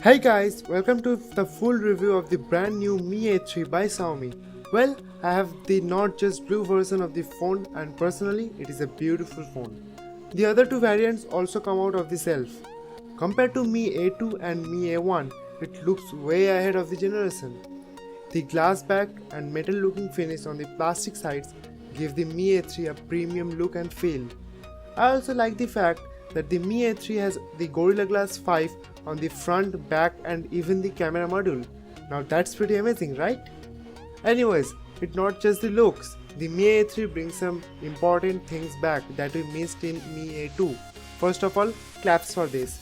Hey guys, welcome to the full review of the brand new Mi A3 by Xiaomi. Well, I have the not just blue version of the phone and personally it is a beautiful phone. The other two variants also come out of the shelf. Compared to Mi A2 and Mi A1, it looks way ahead of the generation. The glass back and metal looking finish on the plastic sides give the Mi A3 a premium look and feel. I also like the fact that the Mi A3 has the Gorilla Glass 5 on the front, back and even the camera module. Now that's pretty amazing, right? Anyways, it's not just the looks. The Mi A3 brings some important things back that we missed in Mi A2. First of all, claps for this.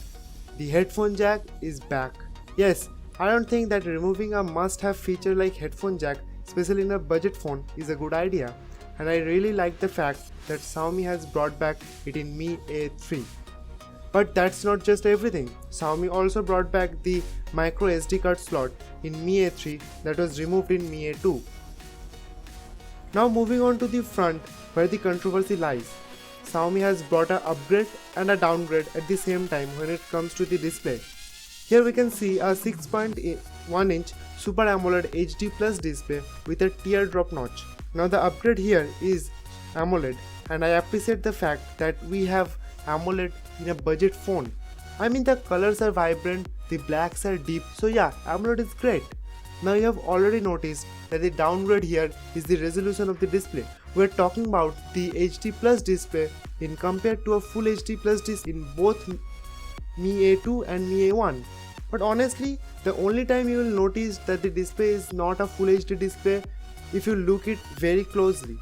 The headphone jack is back. Yes, I don't think that removing a must-have feature like headphone jack, especially in a budget phone, is a good idea. And I really like the fact that Xiaomi has brought back it in Mi A3. But that's not just everything. Xiaomi also brought back the micro SD card slot in Mi A3 that was removed in Mi A2. Now moving on to the front where the controversy lies. Xiaomi has brought an upgrade and a downgrade at the same time when it comes to the display. Here we can see a 6.1-inch Super AMOLED HD Plus display with a teardrop notch. Now the upgrade here is AMOLED and I appreciate the fact that we have AMOLED in a budget phone. I mean the colors are vibrant, the blacks are deep, so yeah, AMOLED is great. Now you have already noticed that the downgrade here is the resolution of the display. We are talking about the HD Plus display in compared to a Full HD Plus display in both Mi A2 and Mi A1. But honestly, the only time you will notice that the display is not a Full HD display if you look it very closely.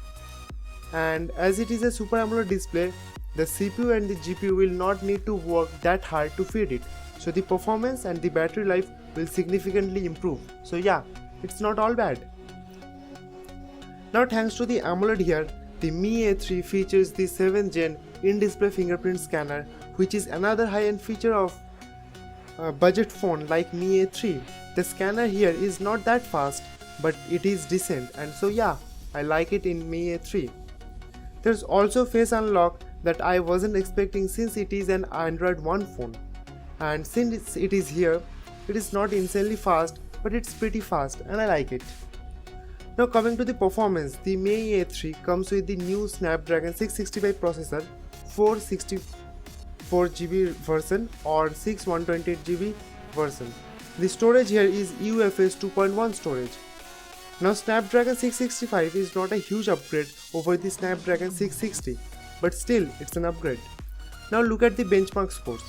And as it is a Super AMOLED display, the CPU and the GPU will not need to work that hard to feed it, so the performance and the battery life will significantly improve. So yeah, it's not all bad. Now thanks to the AMOLED here, the Mi A3 features the 7th gen in-display fingerprint scanner, which is another high-end feature of a budget phone like Mi A3. The scanner here is not that fast, but it is decent, and so yeah, I like it in Mi A3. There's also face unlock that I wasn't expecting since it is an Android One phone. And since it is here, it is not insanely fast, but it's pretty fast and I like it. Now coming to the performance, the Mi A3 comes with the new Snapdragon 665 processor, 464GB version or 6128GB version. The storage here is UFS 2.1 storage. Now Snapdragon 665 is not a huge upgrade over the Snapdragon 660, but still it's an upgrade. Now look at the benchmark scores.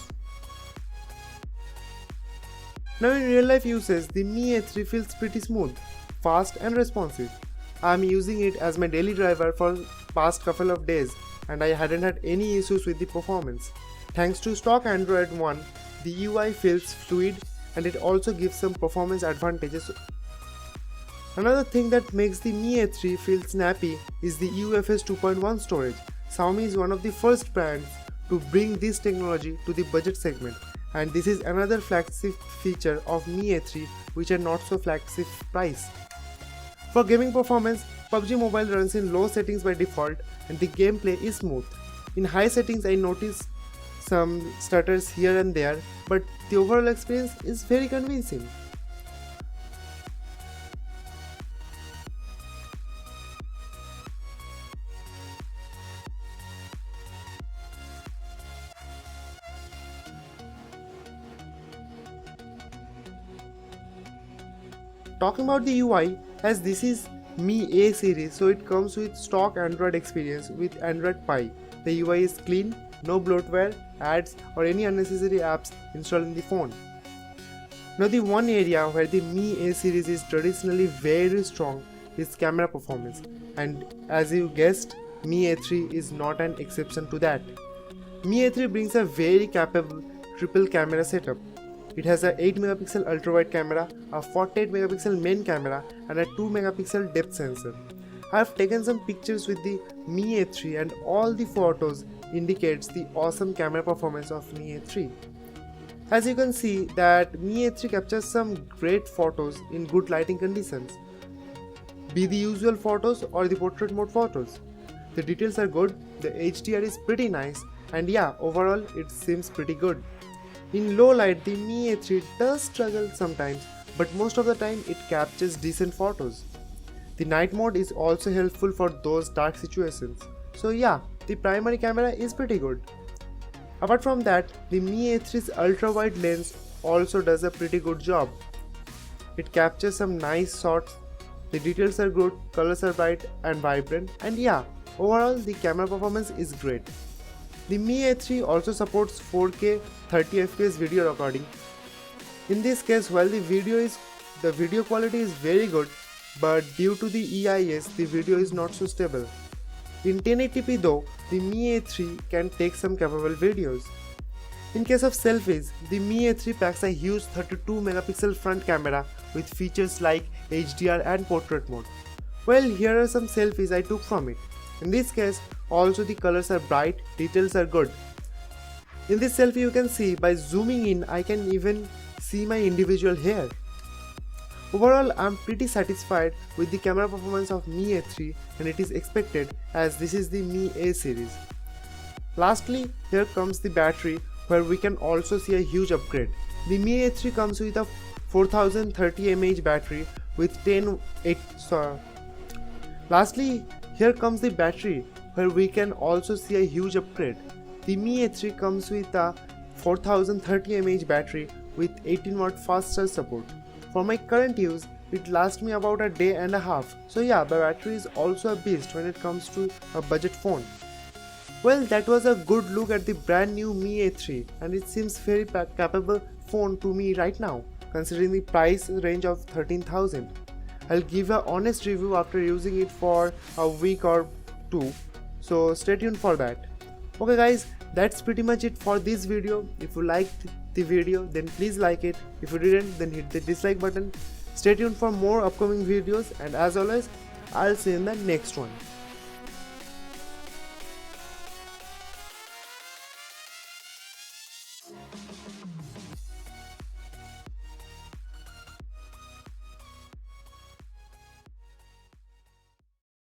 Now in real life uses, the Mi A3 feels pretty smooth, fast and responsive. I am using it as my daily driver for past couple of days and I hadn't had any issues with the performance. Thanks to stock Android One, the UI feels fluid and it also gives some performance advantages. Another thing that makes the Mi A3 feel snappy is the UFS 2.1 storage. Xiaomi is one of the first brands to bring this technology to the budget segment, and this is another flagship feature of Mi A3 which are not so flagship price. For gaming performance, PUBG Mobile runs in low settings by default and the gameplay is smooth. In high settings I notice some stutters here and there, but the overall experience is very convincing. Talking about the UI, as this is Mi A series, so it comes with stock Android experience with Android Pie. The UI is clean, no bloatware, ads or any unnecessary apps installed in the phone. Now the one area where the Mi A series is traditionally very strong is camera performance, and as you guessed, Mi A3 is not an exception to that. Mi A3 brings a very capable triple camera setup. It has a 8MP ultra-wide camera, a 48MP main camera and a 2MP depth sensor. I have taken some pictures with the Mi A3 and all the photos indicates the awesome camera performance of Mi A3. As you can see that Mi A3 captures some great photos in good lighting conditions, be the usual photos or the portrait mode photos. The details are good, the HDR is pretty nice and yeah, overall it seems pretty good. In low light, the Mi A3 does struggle sometimes, but most of the time it captures decent photos. The night mode is also helpful for those dark situations. So yeah, the primary camera is pretty good. Apart from that, the Mi A3's ultra-wide lens also does a pretty good job. It captures some nice shots, the details are good, colors are bright and vibrant, and yeah, overall the camera performance is great. The Mi A3 also supports 4K 30fps video recording. In this case, while the video quality is very good, but due to the EIS, the video is not so stable. In 1080p though, the Mi A3 can take some capable videos. In case of selfies, the Mi A3 packs a huge 32 megapixel front camera with features like HDR and portrait mode. Well, here are some selfies I took from it. In this case, also the colors are bright, details are good. In this selfie you can see by zooming in I can even see my individual hair. Overall, I am pretty satisfied with the camera performance of Mi A3 and it is expected as this is the Mi A series. Lastly, here comes the battery where we can also see a huge upgrade. The Mi A3 comes with a 4030 mAh battery with Lastly, here comes the battery where we can also see a huge upgrade. The Mi A3 comes with a 4030 mAh battery with 18 watt fast charge support. For my current use, it lasts me about a day and a half. So yeah, the battery is also a beast when it comes to a budget phone. Well, that was a good look at the brand new Mi A3 and it seems very capable phone to me right now, considering the price range of 13,000. I'll give an honest review after using it for a week or two, so stay tuned for that. Okay guys, that's pretty much it for this video. If you liked the video, then please like it. If you didn't, then hit the dislike button. Stay tuned for more upcoming videos and as always, I'll see you in the next one.